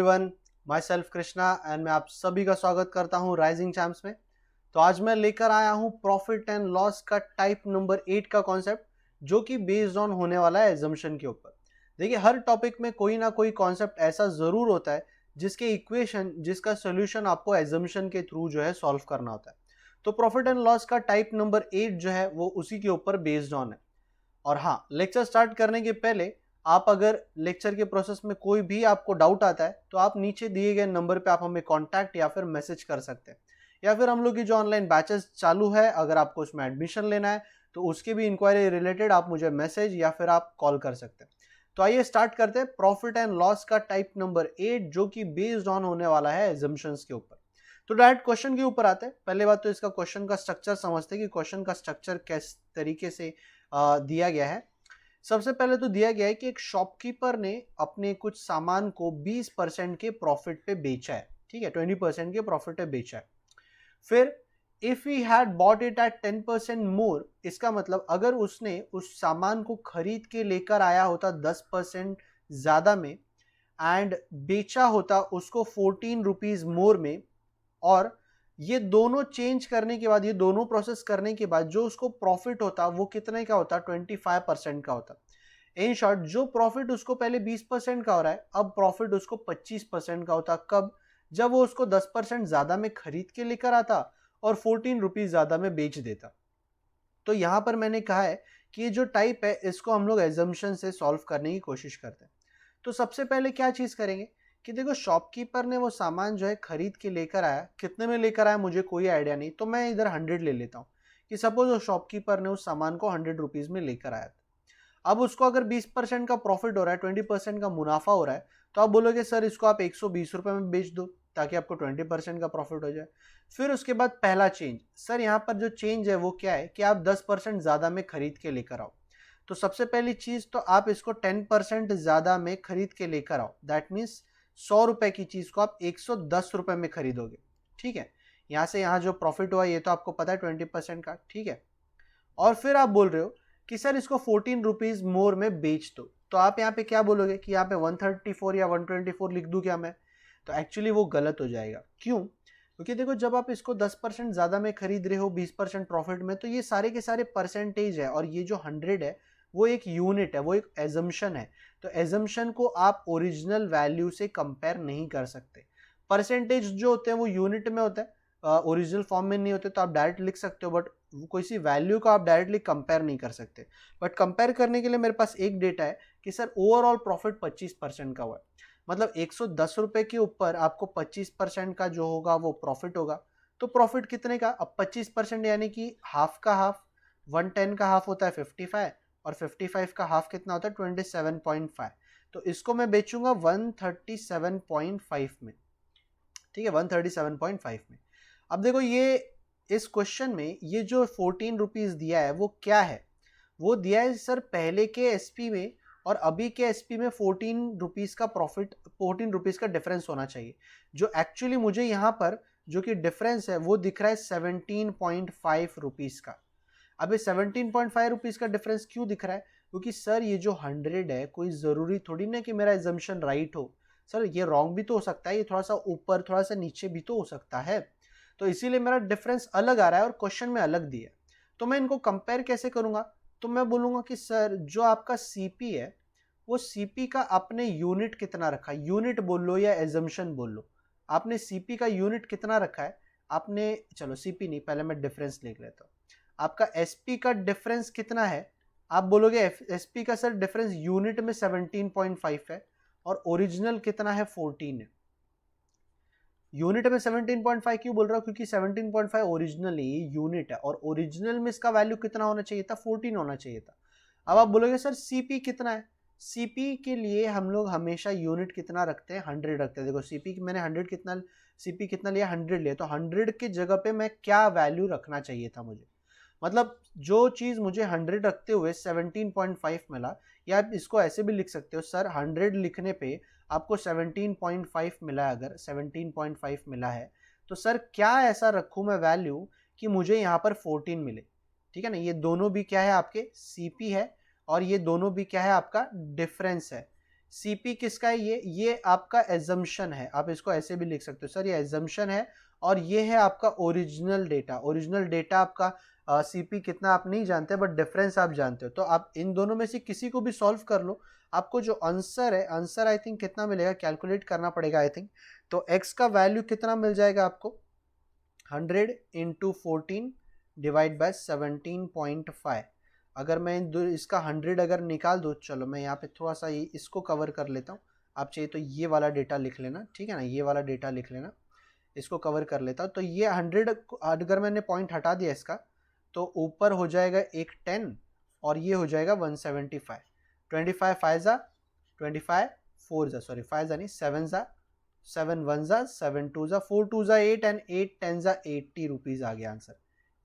Everyone, my self Krishna and मैं आप सभी का स्वागत करता हूं राइजिंग चैम्प्स में। तो आज मैं लेकर आया हूं प्रॉफिट एंड लॉस का टाइप नंबर 8 का कॉन्सेप्ट, जो कि बेस्ड ऑन होने वाला है एजम्पशन के ऊपर। देखिए, हर टॉपिक में कोई ना कोई कॉन्सेप्ट ऐसा जरूर होता है जिसके इक्वेशन, जिसका सोल्यूशन आपको एजम्पशन के थ्रू जो है सॉल्व करना होता है। तो प्रॉफिट एंड लॉस का टाइप नंबर 8 जो है वो उसी के ऊपर बेस्ड ऑन है। और हाँ, लेक्चर स्टार्ट करने के पहले आप अगर लेक्चर के प्रोसेस में कोई भी आपको डाउट आता है तो आप नीचे दिए गए नंबर पे आप हमें कांटेक्ट या फिर मैसेज कर सकते हैं, या फिर हम लोग की जो ऑनलाइन बैचेस चालू है, अगर आपको उसमें एडमिशन लेना है तो उसकी भी इंक्वायरी रिलेटेड आप मुझे मैसेज या फिर आप कॉल कर सकते हैं। तो आइए स्टार्ट करते हैं प्रॉफिट एंड लॉस का टाइप नंबर 8, जो कि बेस्ड ऑन होने वाला है एजम्पशंस के ऊपर। तो डायरेक्ट क्वेश्चन के ऊपर आते हैं। पहले बात तो इसका क्वेश्चन का स्ट्रक्चर समझते हैं कि क्वेश्चन का स्ट्रक्चर किस तरीके से दिया गया है। सबसे पहले तो दिया गया है कि एक शॉपकीपर ने अपने कुछ सामान को 20% के प्रॉफिट पे बेचा है, ठीक है, 20% के प्रॉफिट पे बेचा है। फिर if he had bought it at 10% मोर, इसका मतलब अगर उसने उस सामान को खरीद के लेकर आया होता 10% ज्यादा में एंड बेचा होता उसको 14 रुपीज मोर में, और ये दोनों चेंज करने के बाद, ये दोनों प्रोसेस करने के बाद जो उसको प्रॉफिट होता वो कितने का होता? 25% का होता। इन शॉर्ट, जो प्रॉफिट उसको पहले 20% का हो रहा है, अब प्रॉफिट उसको 25% का होता। कब? जब वो उसको 10% ज्यादा में खरीद के लेकर आता और 14 रुपीज ज्यादा में बेच देता। तो यहां पर मैंने कहा है कि ये जो टाइप है इसको हम लोग एजम्पशन से सॉल्व करने की कोशिश करते हैं। तो सबसे पहले क्या चीज करेंगे कि देखो, शॉपकीपर ने वो सामान जो है खरीद के लेकर आया। कितने में लेकर आया मुझे कोई आइडिया नहीं, तो मैं इधर 100 ले लेता हूँ कि सपोज वो शॉपकीपर ने उस सामान को 100 रुपीज में लेकर आया। अब उसको अगर 20% का प्रॉफिट हो रहा है, 20% का मुनाफा हो रहा है, तो आप बोलोगे सर इसको आप 120 रुपए में बेच दो ताकि आपको 20% का प्रॉफिट हो जाए। फिर उसके बाद पहला चेंज, सर यहाँ पर जो चेंज है वो क्या है कि आप 10% ज्यादा में खरीद के लेकर आओ। तो सबसे पहली चीज तो आप इसको 10% ज्यादा में खरीद के लेकर आओ। दैट मीन्स 100 रुपए की चीज को आप 110 रुपए में खरीदोगे, ठीक है। यहाँ से यहाँ जो प्रॉफिट हुआ ये तो आपको पता है 20% का, ठीक है। और फिर आप बोल रहे हो कि सर इसको 14 रुपीज मोर में बेच दो, तो आप यहाँ पे क्या बोलोगे कि यहाँ पे 134 या 124 लिख दूं क्या मैं? तो एक्चुअली वो गलत हो जाएगा। क्यों? क्योंकि देखो, जब आप इसको 10% ज्यादा में खरीद रहे हो 20% प्रॉफिट में, तो ये सारे के सारे परसेंटेज है, और ये जो 100 है वो एक यूनिट है, वो एक एजम्पशन है। तो एजम्पशन को आप ओरिजिनल वैल्यू से कंपेयर नहीं कर सकते। परसेंटेज जो होते हैं वो यूनिट में होता है, ओरिजिनल फॉर्म में नहीं होते, तो आप डायरेक्ट लिख सकते हो, बट कोई सी वैल्यू को आप डायरेक्टली कंपेयर नहीं कर सकते। बट कंपेयर करने के लिए मेरे पास एक डेटा है कि सर ओवरऑल प्रॉफिट 25% का हुआ है, मतलब 110 रुपए के ऊपर आपको 25% का जो होगा वो प्रॉफिट होगा। तो प्रॉफिट कितने का? अब 25% यानी कि हाफ का हाफ, 110 का हाफ होता है 55, और 55 का हाफ कितना होता है? 27.5। तो इसको मैं बेचूंगा 137.5 में, ठीक है, 137.5 में। अब देखो, ये इस क्वेश्चन में ये जो 14 रुपीज दिया है वो क्या है? वो दिया है सर पहले के एसपी में और अभी के एसपी में 14 रुपीज का प्रॉफिट, 14 रुपीज का डिफरेंस होना चाहिए। जो एक्चुअली मुझे यहाँ पर जो कि डिफरेंस है वो दिख रहा है 17.5 रुपीज का। अब ये 17.5 रुपीज का डिफरेंस क्यों दिख रहा है? क्योंकि सर ये जो 100 है, कोई जरूरी थोड़ी ना कि मेरा एजम्पशन राइट हो। सर ये रॉन्ग भी तो हो सकता है, ये थोड़ा सा ऊपर थोड़ा सा नीचे भी तो हो सकता है। तो इसीलिए मेरा डिफरेंस अलग आ रहा है और क्वेश्चन में अलग दिया है। तो मैं इनको कंपेयर कैसे करूंगा? तो मैं बोलूंगा कि सर जो आपका सीपी है वो सीपी का आपने यूनिट कितना रखा, यूनिट बोल लो या एजम्पशन बोल लो, आपने सीपी का यूनिट कितना रखा है आपने। चलो सीपी नहीं, पहले मैं डिफरेंस लिख लेता हूँ। आपका एसपी का डिफरेंस कितना है? आप बोलोगे एसपी का सर डिफरेंस यूनिट में 17.5 है और ओरिजिनल कितना है? 14 है। यूनिट में 17.5 क्यों बोल रहा हूं? क्योंकि 17.5 ओरिजिनल है, ये यूनिट है, और ओरिजिनल में इसका वैल्यू कितना होना चाहिए था? 14 होना चाहिए था। अब आप बोलोगे सर सीपी कितना है? सीपी के लिए हम लोग हमेशा यूनिट कितना रखते हैं? 100 रखते हैं। देखो सीपी मैंने 100 कितना, सीपी कितना लिया? 100 लिया, तो 100 की जगह पे मैं क्या वैल्यू रखना चाहिए था मुझे? मतलब जो चीज मुझे 100 रखते हुए 17.5 मिला, या आप इसको ऐसे भी लिख सकते हो सर 100 लिखने पे आपको 17.5 मिला है। अगर 17.5 मिला है तो सर क्या ऐसा रखूं मैं वैल्यू कि मुझे यहाँ पर 14 मिले, ठीक है ना। ये दोनों भी क्या है? आपके सीपी है, और ये दोनों भी क्या है? आपका डिफरेंस है। सीपी किसका है? ये आपका एजम्पशन है, आप इसको ऐसे भी लिख सकते हो सर, ये एजम्पशन है और ये है आपका ओरिजिनल डेटा। ओरिजिनल डेटा आपका सीपी कितना आप नहीं जानते, बट डिफरेंस आप जानते हो। तो आप इन दोनों में से किसी को भी सॉल्व कर लो, आपको जो आंसर है, आंसर आई थिंक कितना मिलेगा, कैलकुलेट करना पड़ेगा आई थिंक। तो x का वैल्यू कितना मिल जाएगा आपको, 100 इंटू 14 डिवाइड बाय 17.5। अगर मैं इसका 100 अगर निकाल दूँ, चलो मैं यहाँ पे थोड़ा सा इसको कवर कर लेता हूँ, आप चाहिए तो ये वाला डेटा लिख लेना, ठीक है ना, ये वाला डेटा लिख लेना, इसको कवर कर लेता हूँ। तो ये 100 अगर मैंने पॉइंट हटा दिया इसका, तो ऊपर हो जाएगा एक 10 और ये हो जाएगा 175। 25 5 जा 25, 4 जा सॉरी 5 जा नहीं 7 जा 7 1 जा 7 2 जा 4 2 जा 8 एंड 8 10 जा 80 रुपीज़ आ गया आंसर।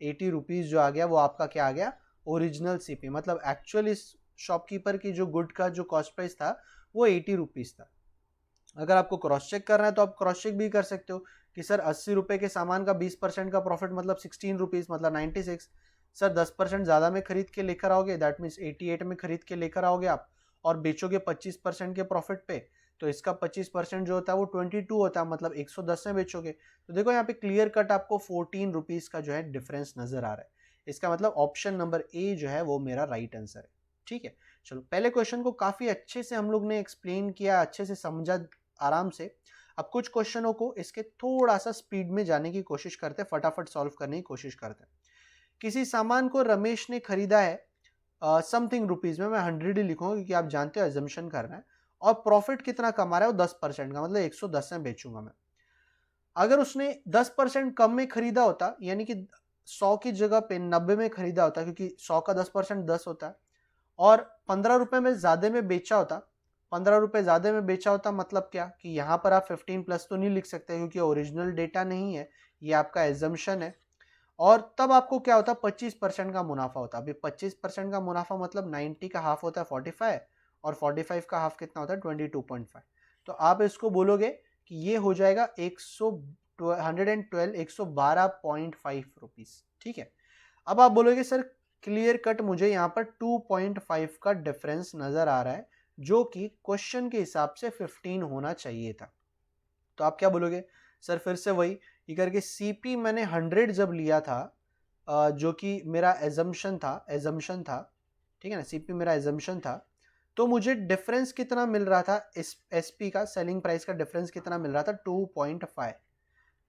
80 रुपीज़ जो आ गया वो आपका क्या आ गया, ओरिजिनल सीपी। मतलब एक्चुअल इस शॉपकीपर की जो गुड का जो कॉस्ट प्राइस था वो 80 रुपीज़ था। अगर आपको क्रॉस चेक करना है तो आप क्रॉस चेक भी कर सकते हो कि सर 80 रुपये के सामान का 20% का प्रॉफिट मतलब 16 रुपीज़ मतलब 96। सर 10% ज़्यादा में खरीद के लेकर आओगे, दैट मीन्स 88 में खरीद के लेकर आओगे आप और बेचोगे 25% के प्रॉफिट पे, तो इसका 25% जो होता है वो 22 होता है, मतलब 110 में बेचोगे। तो देखो यहाँ पे क्लियर कट आपको 14 रुपीज़ का जो है डिफरेंस नजर आ रहा है। इसका मतलब ऑप्शन नंबर ए जो है वो मेरा राइट आंसर है। ठीक है, चलो पहले क्वेश्चन को काफ़ी अच्छे से हम लोग ने एक्सप्लेन किया, अच्छे से समझा आराम से। अब कुछ क्वेश्चनों को इसके थोड़ा सा स्पीड में जाने की कोशिश करते हैं, फटाफट सॉल्व करने की कोशिश करते हैं। किसी सामान को रमेश ने खरीदा है समथिंग रुपीज में, मैं 100 ही लिखूंगा क्योंकि आप जानते हो एजम्पशन करना है, और प्रॉफिट कितना कमा रहा है वो 10% का, मतलब 110 में बेचूंगा मैं। अगर उसने 10% कम में खरीदा होता, यानी कि 100 की जगह पे 90 में खरीदा होता, क्योंकि 100 का 10% 10 होता है, और 15 रुपए में ज्यादा में बेचा होता, 15 रुपए ज्यादा में बेचा होता, मतलब क्या कि यहाँ पर आप 15 प्लस तो नहीं लिख सकते क्योंकि ओरिजिनल डेटा नहीं है, ये आपका एजम्पशन है। और तब आपको क्या होता, 25% का मुनाफा होता। अभी 25% का मुनाफा मतलब 90 का हाफ होता है 45, और 45 का हाफ कितना होता है 22.5। तो आप इसको बोलोगे कि ये हो जाएगा 112.5 रुपीज। ठीक है, अब आप बोलोगे सर क्लियर कट मुझे यहाँ पर 2.5 का डिफरेंस नजर आ रहा है, जो कि क्वेश्चन के हिसाब से 15 होना चाहिए था। तो आप क्या बोलोगे, सर फिर से वही ये करके सीपी मैंने 100 जब लिया था, जो कि मेरा एजम्पशन था, ठीक है ना, सीपी मेरा एजम्पशन था, तो मुझे डिफरेंस कितना मिल रहा था, इस एसपी का सेलिंग प्राइस का डिफरेंस कितना मिल रहा था, 2.5।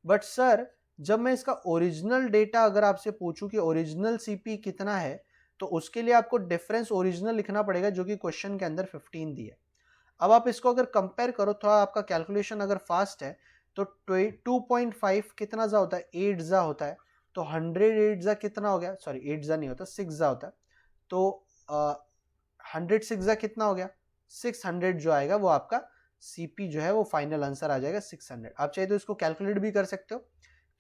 बट सर जब मैं इसका ओरिजिनल डेटा अगर आपसे पूछूं कि ओरिजिनल सीपी कितना है, तो उसके लिए आपको डिफरेंस ओरिजिनल लिखना पड़ेगा, जो कि क्वेश्चन के अंदर 15 दिया है। अब आप इसको अगर कंपेयर करो, थोड़ा आपका कैलकुलेशन अगर फास्ट है, तो 2.5 कितना जा होता है, 8 जा होता है, तो 108 जा कितना हो गया, सॉरी 8 जा नहीं होता, 6 जा होता है, तो 106 जा कितना हो गया, 600 जो आएगा वो आपका सीपी जो है वो फाइनल आंसर आ जाएगा 600। आप चाहिए तो इसको कैलकुलेट भी कर सकते हो,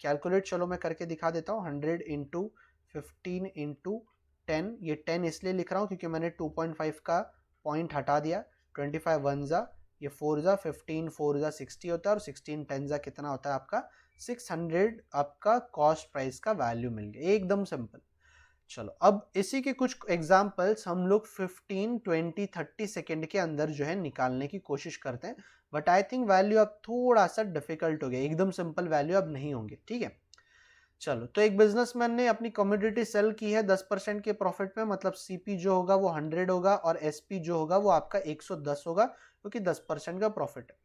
कैलकुलेट चलो मैं करके दिखा देता हूँ। 100 इंटू 15 इंटू 10, ये 10 इसलिए लिख रहा हूँ क्योंकि मैंने 2.5 का पॉइंट हटा दिया। 25 1 जा, ये 4 जा 15, 4 जा 60 होता है, और 16 10 जा कितना होता है आपका 600। आपका कॉस्ट प्राइस का वैल्यू मिल गया, एकदम सिंपल। चलो अब इसी के कुछ एग्जांपल्स हम लोग 15 20 30 सेकेंड के अंदर जो है निकालने की कोशिश करते हैं, बट आई थिंक वैल्यू अब थोड़ा सा डिफिकल्ट हो गया, एकदम सिंपल वैल्यू अब नहीं होंगे। ठीक है, चलो तो एक बिजनेसमैन ने अपनी कमोडिटी सेल की है 10% के प्रॉफिट में, मतलब सीपी जो होगा वो 100 होगा और एसपी जो होगा वो आपका 110 होगा, क्योंकि 10% का प्रॉफिट है।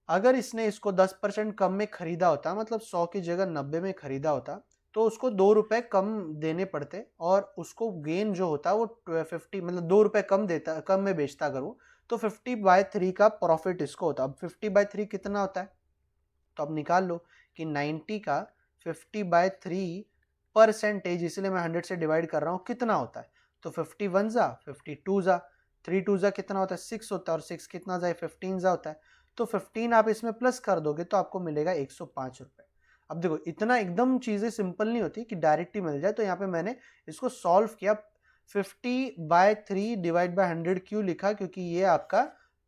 अगर इसने इसको 10% कम में खरीदा होता, मतलब 100 की जगह 90 में खरीदा होता, तो उसको 2 रुपए कम देने पड़ते, और उसको गेन जो होता वो 50, मतलब 2 रुपए कम देता, कम में बेचता अगर वो, तो 50/3 का प्रॉफिट इसको होता। अब 50/3 कितना होता है, तो अब निकाल लो कि 90 का 50/3 परसेंटेज, इसलिए मैं 100 से डिवाइड कर रहा हूँ, कितना होता है, तो 51 जा 52 जा 3 2 जा कितना होता है 6 होता है, और 6 कितना जा 15 जा होता है, तो 15 आप इसमें प्लस कर दोगे तो आपको मिलेगा 105 रुपए। अब देखो इतना एकदम चीजें सिंपल नहीं होती कि डायरेक्ट ही मिल जाए, तो यहाँ पे मैंने इसको सॉल्व किया। 50/3 डिवाइड बाय 100 क्यों लिखा, क्योंकि ये आपका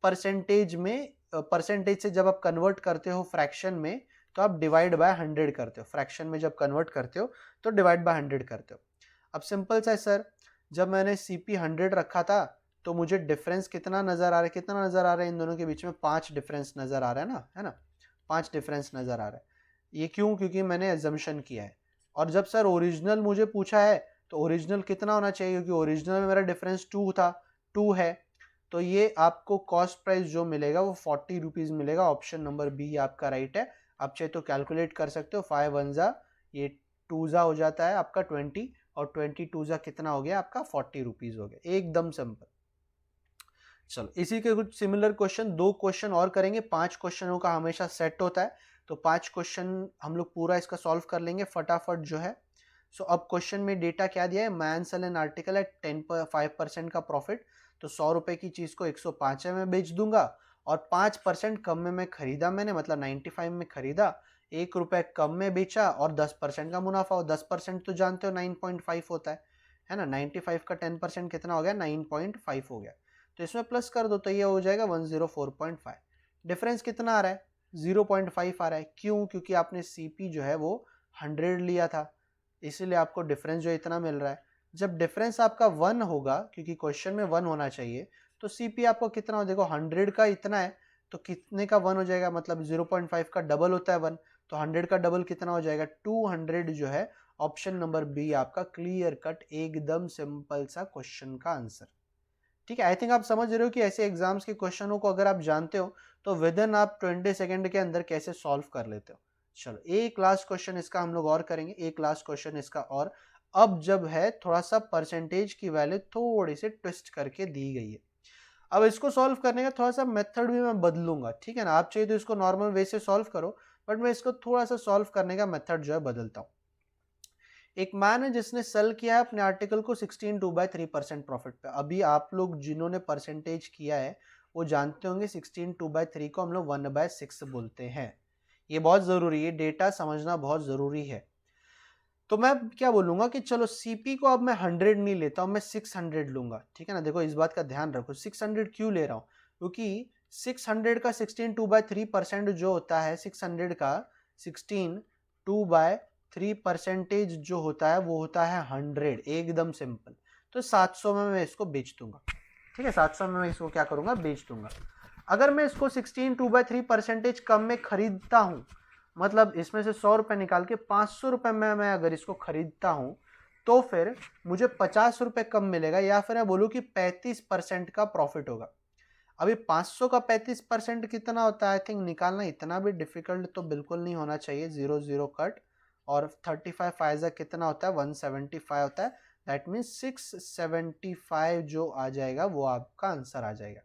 परसेंटेज में, परसेंटेज से जब आप कन्वर्ट करते हो फ्रैक्शन में, तो आप डिवाइड बाय 100 करते हो, फ्रैक्शन में जब कन्वर्ट करते हो तो डिवाइड बाय 100 करते हो। अब सिंपल सा है सर, जब मैंने सीपी 100 रखा था तो मुझे डिफरेंस कितना नजर आ रहा है, कितना नजर आ रहा है इन दोनों के बीच में? 5 डिफरेंस नजर आ रहा है ना, है ना, 5 डिफरेंस नजर आ रहा है। ये क्यों? क्योंकि मैंने एजम्पशन किया है। और जब सर ओरिजिनल मुझे पूछा है तो ओरिजिनल कितना होना चाहिए? क्योंकि ओरिजिनल में मेरा डिफरेंस 2 था, 2 है, तो ये आपको कॉस्ट प्राइस जो मिलेगा वो 40 रुपीज मिलेगा। ऑप्शन नंबर बी आपका राइट है। आप चाहे तो कैलकुलेट कर सकते हो, 5 वन जा ये 2 जा हो जाता है आपका 20, और 22 जा कितना हो गया आपका? 40 रुपीज हो गया। एकदम सिंपल। चलो इसी के कुछ सिमिलर क्वेश्चन, 2 क्वेश्चन और करेंगे। 5 क्वेश्चनों का हमेशा सेट होता है, तो 5 क्वेश्चन हम लोग पूरा इसका सॉल्व कर लेंगे फटाफट जो है। सो अब क्वेश्चन में डेटा क्या दिया है? Man sell an article at 5% का प्रॉफिट। तो 100 रुपए की चीज को 105 में बेच दूंगा, और 5% कम में मैं खरीदा, मैंने मतलब 95 में खरीदा, 1 रुपए कम में बेचा, और 10% का मुनाफा हो। 10% तो जानते हो 9.5 होता है ना। 95 का 10% कितना हो गया? 9.5 हो गया। तो इसमें प्लस कर दो तो ये हो जाएगा 104.5। डिफरेंस कितना आ रहा है? 0.5 आ रहा है। क्यों? क्योंकि आपने सीपी जो है वो 100 लिया था, इसीलिए आपको डिफरेंस जो इतना मिल रहा है। जब डिफरेंस आपका 1 होगा, क्योंकि क्वेश्चन में 1 होना चाहिए, तो सीपी आपको कितना हो? देखो 100 का इतना है, तो कितने का 1 हो जाएगा? मतलब 0.5 का डबल होता है 1, तो 100 का डबल कितना हो जाएगा? 200 जो है। ऑप्शन नंबर बी आपका क्लियर कट एकदम सिंपल सा क्वेश्चन का आंसर। ठीक है, आई थिंक आप समझ रहे हो कि ऐसे एग्जाम्स के क्वेश्चनों को अगर आप जानते हो तो विद इन आप 20 सेकंड के अंदर कैसे सॉल्व कर लेते हो। चलो एक लास्ट क्वेश्चन इसका हम लोग और करेंगे, एक लास्ट क्वेश्चन इसका और। अब जब है थोड़ा सा परसेंटेज की वैल्यू थोड़ी सी ट्विस्ट करके दी गई है। अब इसको सॉल्व करने का थोड़ा सा मेथड भी मैं बदलूंगा, ठीक है ना। आप चाहिए तो इसको नॉर्मल वे से सॉल्व करो, बट मैं इसको थोड़ा सा सॉल्व करने का मेथड जो है बदलता हूँ। एक मैन है जिसने सेल किया है अपने आर्टिकल को 16 2/3% प्रॉफिट पे। अभी आप लोग जिन्होंने परसेंटेज किया है वो जानते होंगे 16 2/3 को हम लोग 1/6 बोलते हैं। ये बहुत जरूरी है, डेटा समझना बहुत जरूरी है। तो मैं क्या बोलूंगा कि चलो सीपी को अब मैं 100 नहीं लेता हूं, मैं 600 लूंगा, ठीक है ना। देखो इस बात का ध्यान रखो, 600 क्यों ले रहा हूं? क्योंकि 600 का 16 2/3% जो होता है, 600 का 16 2/3% जो होता है वो होता है 100, एकदम सिंपल। तो 700 में मैं इसको बेच दूंगा, ठीक है। 700 में मैं इसको क्या करूंगा? बेच दूंगा। अगर मैं इसको 16 2/3% कम में खरीदता हूं, मतलब इसमें से 100 रुपए निकाल के 500 रुपए में मैं अगर इसको खरीदता हूं, तो फिर मुझे 50 रुपए कम मिलेगा, या फिर मैं बोलूं कि 35% का प्रॉफिट होगा। अभी 500 का 35% कितना होता है? आई थिंक निकालना इतना भी डिफिकल्ट तो बिल्कुल नहीं होना चाहिए। 0 0 कट, और 35 फाइजा कितना होता है? 175 होता है। दैट मीन्स 675 जो आ जाएगा वो आपका आंसर आ जाएगा,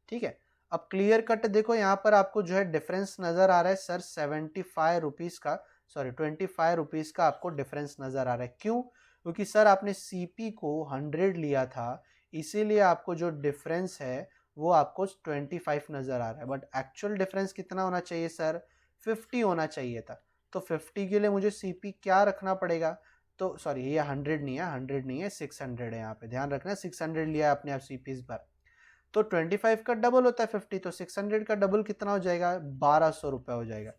ठीक है। अब क्लियर कट देखो, यहाँ पर आपको जो है डिफरेंस नजर आ रहा है सर 75 रुपीज का, सॉरी 25 रुपीज का आपको डिफरेंस नजर आ रहा है। क्यों? क्योंकि सर आपने सीपी को 100 लिया था, इसीलिए आपको जो डिफरेंस है वो आपको 25 नजर आ रहा है। बट एक्चुअल डिफरेंस कितना होना चाहिए सर? 50 होना चाहिए था। तो 50 के लिए मुझे सीपी क्या रखना पड़ेगा? तो सॉरी ये 100 नहीं है, 100 नहीं है, 600 है। यहाँ पे ध्यान रखना, 600 लिया है अपने आप सीपी इस बार। तो 25 का डबल होता है 50, तो 600 का डबल कितना हो जाएगा? 1200 रुपए हो जाएगा।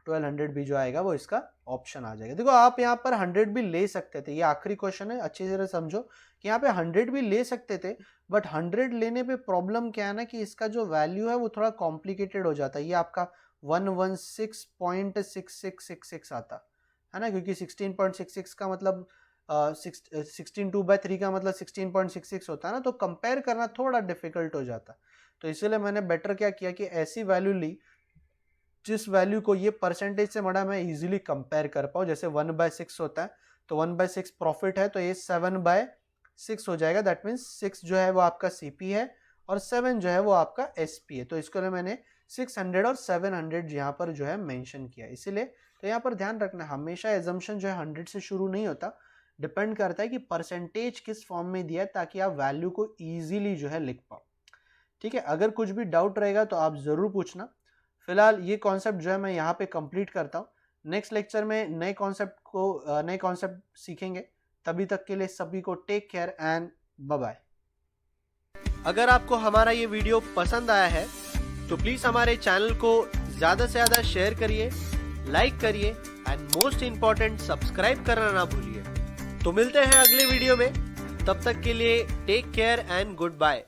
1200 भी जो आएगा वो इसका ऑप्शन आ जाएगा। देखो आप यहाँ पर 100 भी ले सकते थे, ये आखिरी क्वेश्चन है, अच्छी तरह समझो कि यहाँ पे 100 भी ले सकते थे, बट 100 लेने पे प्रॉब्लम क्या है ना कि इसका जो वैल्यू है वो थोड़ा कॉम्प्लिकेटेड हो जाता है। ये आपका 116.6666 आता है ना, क्योंकि 16.66 का मतलब 16 2/3 का मतलब 16.66 होता है ना, तो कंपेयर करना थोड़ा डिफिकल्ट हो जाता। तो इसीलिए मैंने बेटर क्या किया कि ऐसी वैल्यू ली जिस वैल्यू को ये परसेंटेज से बड़ा मैं इजीली कंपेयर कर पाऊँ। जैसे 1/6 होता है, तो 1/6 प्रॉफिट है, तो ये 7/6 हो जाएगा। दैट मीन्स 6 जो है वो आपका सीपी है, और 7 जो है वो आपका एसपी है। तो इसको लिए मैंने 600 और 700 यहाँ पर जो है मेंशन किया, इसीलिए। तो यहाँ पर ध्यान रखना, हमेशा एजम्पशन जो है 100 से शुरू नहीं होता, डिपेंड करता है कि परसेंटेज किस फॉर्म में दिया है, ताकि आप वैल्यू को इजीली जो है लिख पाओ, ठीक है। अगर कुछ भी डाउट रहेगा तो आप जरूर पूछना। फिलहाल ये कॉन्सेप्ट जो है मैं यहाँ पे कंप्लीट करता हूँ। नेक्स्ट लेक्चर में नए कॉन्सेप्ट सीखेंगे। तभी तक के लिए सभी को take care and bye bye. अगर आपको हमारा ये वीडियो पसंद आया है तो प्लीज हमारे चैनल को ज्यादा से ज्यादा शेयर करिए, लाइक करिए, एंड मोस्ट इंपॉर्टेंट सब्सक्राइब करना ना भूलिए। तो मिलते हैं अगले वीडियो में। तब तक के लिए take care and good bye.